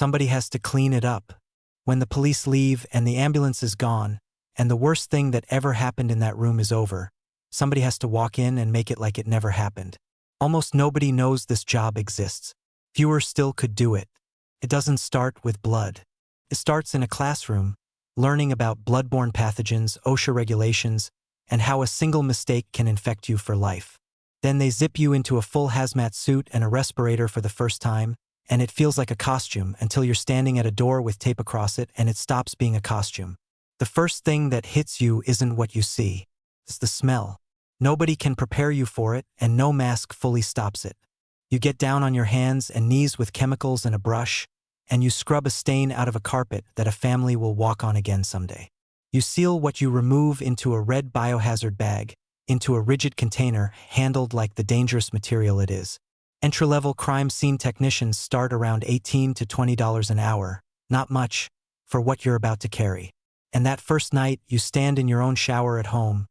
Somebody has to clean it up. When the police leave and the ambulance is gone, and the worst thing that ever happened in that room is over, somebody has to walk in and make it like it never happened. Almost nobody knows this job exists. Fewer still could do it. It doesn't start with blood. It starts in a classroom, learning about bloodborne pathogens, OSHA regulations, and how a single mistake can infect you for life. Then they zip you into a full hazmat suit and a respirator for the first time, and it feels like a costume until you're standing at a door with tape across it and it stops being a costume. The first thing that hits you isn't what you see. It's the smell. Nobody can prepare you for it, and no mask fully stops it. You get down on your hands and knees with chemicals and a brush, and you scrub a stain out of a carpet that a family will walk on again someday. You seal what you remove into a red biohazard bag, into a rigid container handled like the dangerous material it is. Entry-level crime scene technicians start around $18 to $20 an hour, not much, for what you're about to carry. And that first night, you stand in your own shower at home,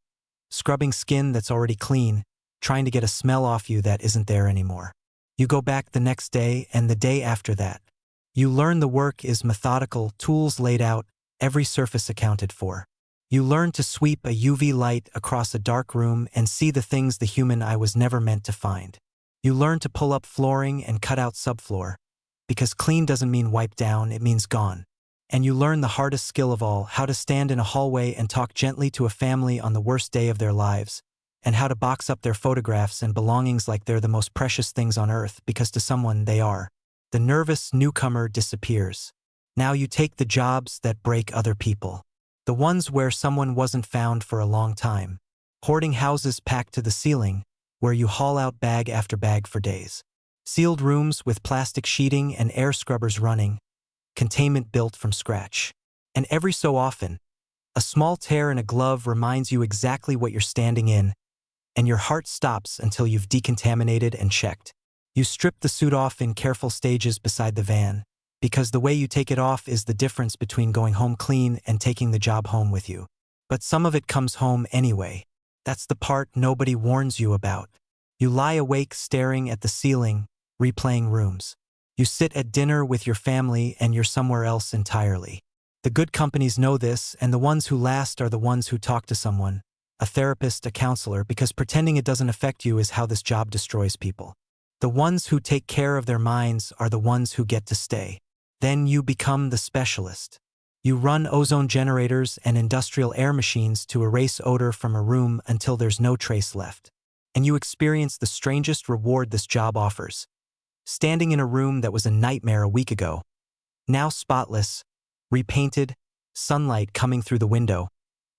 scrubbing skin that's already clean, trying to get a smell off you that isn't there anymore. You go back the next day and the day after that. You learn the work is methodical, tools laid out, every surface accounted for. You learn to sweep a UV light across a dark room and see the things the human eye was never meant to find. You learn to pull up flooring and cut out subfloor, because clean doesn't mean wipe down, it means gone. And you learn the hardest skill of all, how to stand in a hallway and talk gently to a family on the worst day of their lives, and how to box up their photographs and belongings like they're the most precious things on earth, because to someone they are. The nervous newcomer disappears. Now you take the jobs that break other people. The ones where someone wasn't found for a long time. Hoarding houses packed to the ceiling, where you haul out bag after bag for days. Sealed rooms with plastic sheeting and air scrubbers running. Containment built from scratch. And every so often, a small tear in a glove reminds you exactly what you're standing in, and your heart stops until you've decontaminated and checked. You strip the suit off in careful stages beside the van, because the way you take it off is the difference between going home clean and taking the job home with you. But some of it comes home anyway. That's the part nobody warns you about. You lie awake staring at the ceiling, replaying rooms. You sit at dinner with your family and you're somewhere else entirely. The good companies know this, and the ones who last are the ones who talk to someone, a therapist, a counselor, because pretending it doesn't affect you is how this job destroys people. The ones who take care of their minds are the ones who get to stay. Then you become the specialist. You run ozone generators and industrial air machines to erase odor from a room until there's no trace left. And you experience the strangest reward this job offers. Standing in a room that was a nightmare a week ago, now spotless, repainted, sunlight coming through the window,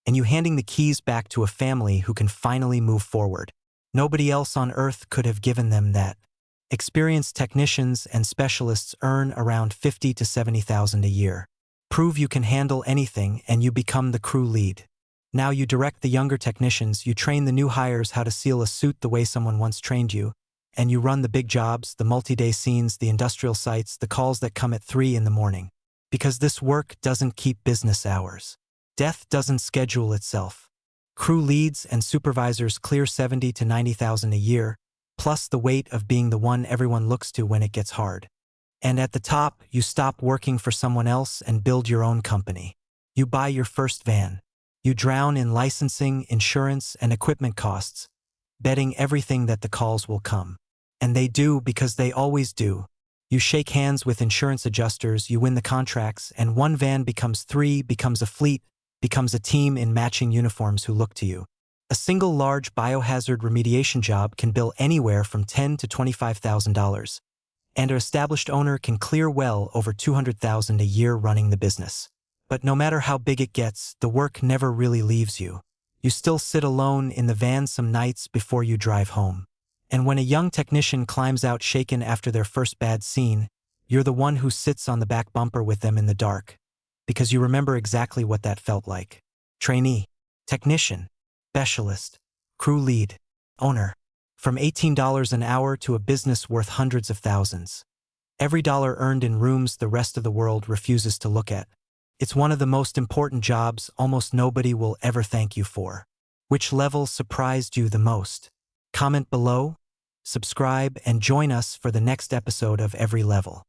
and you handing the keys back to a family who can finally move forward. Nobody else on earth could have given them that. Experienced technicians and specialists earn around $50,000 to $70,000 a year. Prove you can handle anything and you become the crew lead. Now you direct the younger technicians, you train the new hires how to seal a suit the way someone once trained you, and you run the big jobs, the multi-day scenes, the industrial sites, the calls that come at 3 in the morning. Because this work doesn't keep business hours. Death doesn't schedule itself. Crew leads and supervisors clear $70,000 to $90,000 a year, plus the weight of being the one everyone looks to when it gets hard. And at the top, you stop working for someone else and build your own company. You buy your first van. You drown in licensing, insurance, and equipment costs, betting everything that the calls will come. And they do, because they always do. You shake hands with insurance adjusters, you win the contracts, and one van becomes 3, becomes a fleet, becomes a team in matching uniforms who look to you. A single large biohazard remediation job can bill anywhere from $10,000 to $25,000, and an established owner can clear well over $200,000 a year running the business. But no matter how big it gets, the work never really leaves you. You still sit alone in the van some nights before you drive home. And when a young technician climbs out shaken after their first bad scene, you're the one who sits on the back bumper with them in the dark, because you remember exactly what that felt like. Trainee, technician, specialist, crew lead, owner. From $18 an hour to a business worth hundreds of thousands. Every dollar earned in rooms the rest of the world refuses to look at. It's one of the most important jobs almost nobody will ever thank you for. Which level surprised you the most? Comment below, subscribe, and join us for the next episode of Every Level.